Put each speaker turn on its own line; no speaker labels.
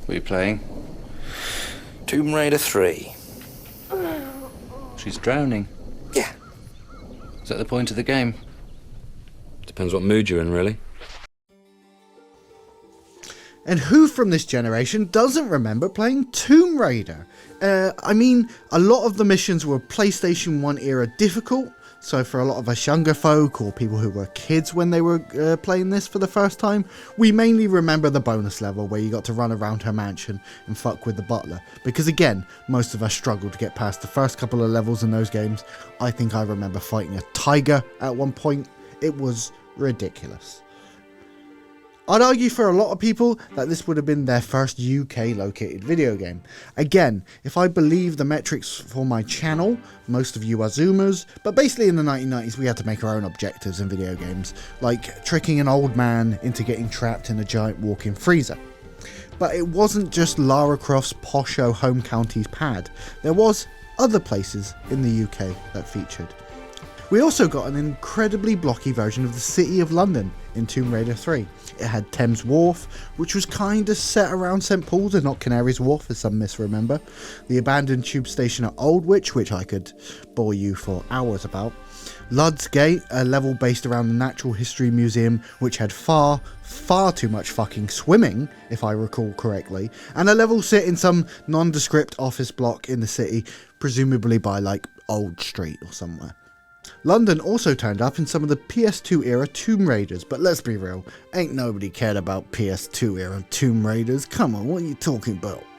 What are you playing?
Tomb Raider 3.
She's drowning.
Yeah.
Is that the point of the game?
Depends what mood you're in, really.
And who from this generation doesn't remember playing Tomb Raider? I mean, a lot of the missions were PlayStation 1 era difficult, so for a lot of us younger folk or people who were kids when they were playing this for the first time, we mainly remember the bonus level where you got to run around her mansion and fuck with the butler. Because again, most of us struggled to get past the first couple of levels in those games. I think I remember fighting a tiger at one point. It was ridiculous. I'd argue for a lot of people that this would have been their first UK located video game. Again, if I believe the metrics for my channel, most of you are Zoomers, but basically in the 1990s we had to make our own objectives in video games, like tricking an old man into getting trapped in a giant walk-in freezer. But it wasn't just Lara Croft's posho home county's pad, there was other places in the UK that featured. We also got an incredibly blocky version of the City of London in Tomb Raider 3. It had Thames Wharf, which was kinda set around St Paul's and not Canary's Wharf, as some misremember. The abandoned tube station at Aldwych, which I could bore you for hours about. Lud's Gate, a level based around the Natural History Museum, which had far too much fucking swimming, if I recall correctly, and a level set in some nondescript office block in the city, presumably by like Old Street or somewhere. London also turned up in some of the PS2 era Tomb Raiders, but let's be real, ain't nobody cared about PS2 era Tomb Raiders. Come on, what are you talking about?